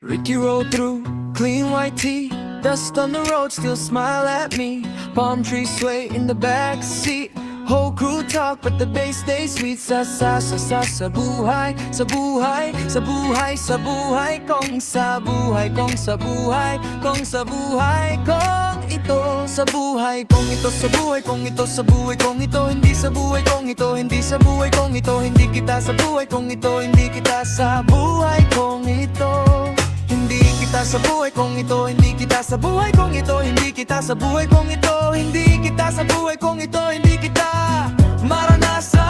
Ricky rolled through, clean white tee. Dust on the road, still smile at me. Palm trees sway in the back seat. Whole crew talk, but the bass stays sweet. Sa buhay, sa buhay, sa buhay, sa buhay kong sa buhay kong sa buhay kong sa buhay kong ito. Sa buhay kong ito, sa buhay kong ito, sa buhay kong ito. Hindi sa buhay kong ito, hindi sa buhay kong ito. Hindi kita sa buhay kong ito, hindi kita sa buhay kong ito. Hindi kita sa buhay kong ito, hindi kita sa buhay kong ito. Hindi kita sa buhay kong ito, hindi kita sa buhay kong ito. Hindi kita maranasan.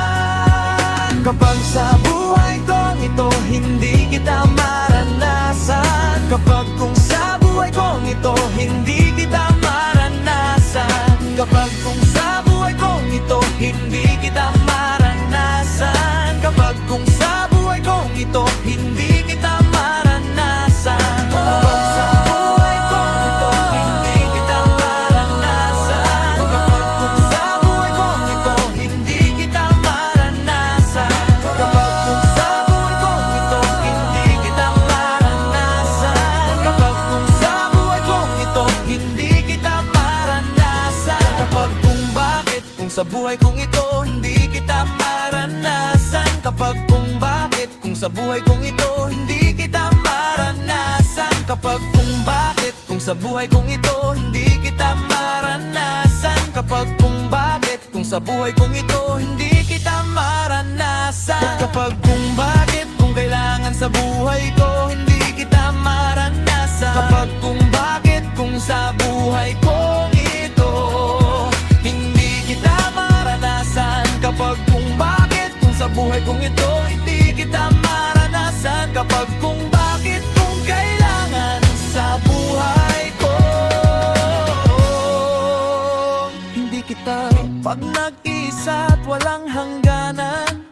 Kapag sa buhay kong ito, hindi kita maranasan. Kapag kung sa buhay kong ito, hindi kita maranasan. Kapag kung sa buhay kong ito, hindi kita maranasan. Kapag kung sa buhay kong ito, hindi kita maranasan. Kapag sa buhay kong ito, hindi kita maranasan. Kapag kung sa buhay kong ito, hindi kita maranasan. Kapag kung sa buhay kong ito, hindi kita maranasan. Kapag kung sa buhay kong ito, hindi kita maranasan. Kapag kung bakit, kung sa buhay kong ito, hindi kita maranasan. Kapag kung bakit, kung sa buhay kong ito, hindi kita maranasan. Kapag kung bakit, kung sa buhay kong ito, hindi kita maranasan. Kapag kung bakit, kung sa buhay kong ito, hindi kita maranasan. Kapag kung bakit, kung kailangan sa buhay ko, hindi kita maranasan. Kapag kung bakit, kung sa buhay kong ito, hindi kita maranasan. Kapag kung bakit, kung sa buhay kong ito, hindi kita maranasan. Kapag kung bakit, kung kailangan sa buhay ko, hindi kita. Pag nag-isa at walang hangganan,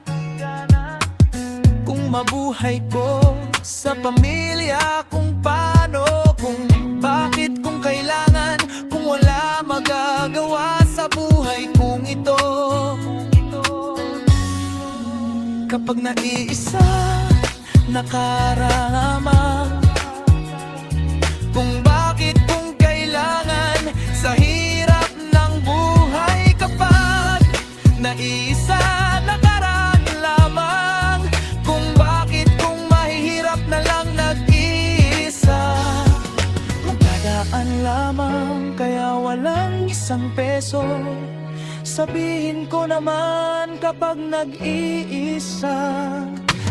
kung mabuhay ko sa pamilya, kung paano, kung bakit, kung kailangan, kung wala magagawa sa buhay kong ito. Kapag nag-iisa, nakarama, kung bakit, kung kailangan, sa hirap ng buhay. Kapag nag-iisa, nakaraan lamang, kung bakit, kung mahihirap na lang nag-iisa. Magdadaan lamang, kaya walang isang peso. Sabihin ko naman kapag nag-iisa.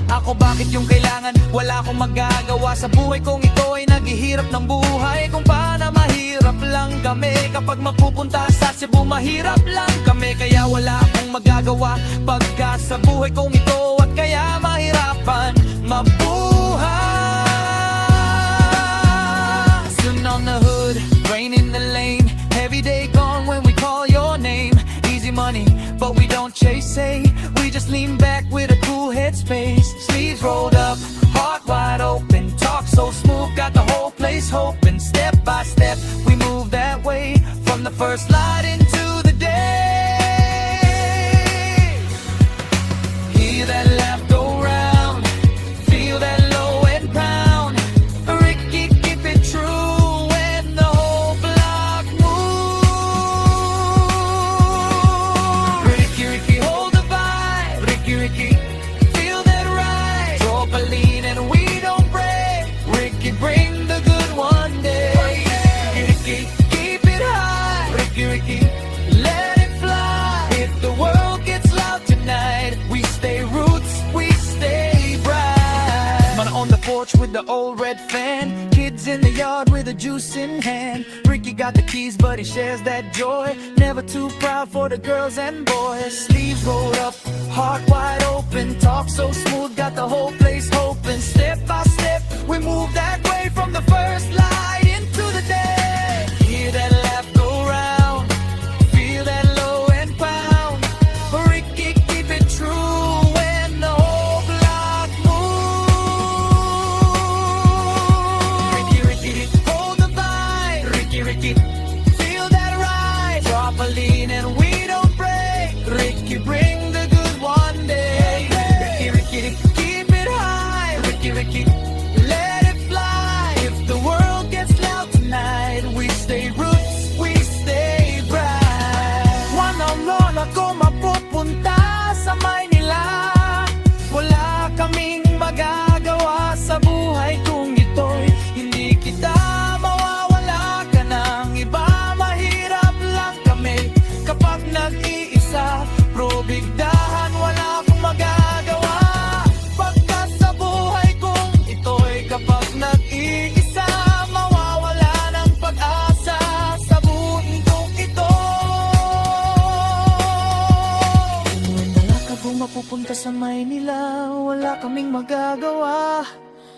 Ako bakit yung kailangan, wala akong magagawa sa buhay kong ito ay naghihirap ng buhay. Kung paano mahirap lang kami, kapag mapupunta sa Cebu mahirap lang kami. Kaya wala akong magagawa pagka sa buhay kong ito, at kaya mahirapan mabuhay. Sun on the hood, rain in the lane, heavy day gone when we call your name. Easy money, but we don't chase, say. We just lean back with a cool headspace. Sleeves rolled up, heart wide open. Talk so smooth, got the whole place hoping. Step by step, we move that way. From the first light into the day. Hear that laugh go round, feel that low and pound. Ricky, keep it true when the whole block moves. Ricky, hold the vibe. Ricky, feel that right. Drop a lean and we don't break. Ricky, bring the good one day. Ricky, keep it high. Ricky, let it fly. If the world gets loud tonight, we stay roots, we stay bright. Man on the porch with the old red fan, kids in the yard with a juice in hand. Ricky got the keys but he shares that joy, never too proud for the girls and boys. Sleeves rolled up, heart wide open. Talk so smooth, got the whole place hoping. Step by step, we move that way. From the first light into the day. Hear that laugh go round, feel that low and pound. Ricky, keep it true when the whole block moves. Ricky, hold the vibe. Ricky, feel that right. Drop a lean and we don't break. Ricky, bring the good one day. Ricky, keep it high. Ricky, let it fly. pupunta sa Maynila, wala kaming magagawa.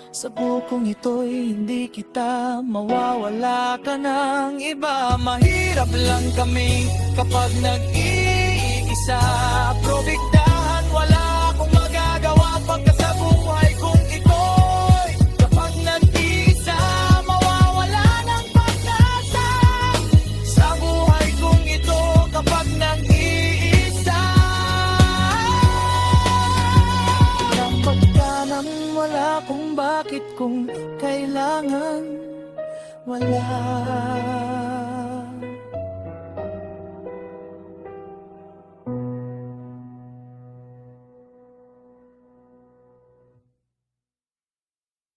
Sa bukong ito'y hindi kita mawawala ka ng iba. Mahirap lang kami kapag nag-iisa. Probigdahan, wala akong magagawa pagka sa buhay kong ito'y kapag nag-iisa, mawawala ng pag-asa. Sa buhay kong ito kapag nag-iisa. Kapag ka nang wala kung bakit kung kailangan wala.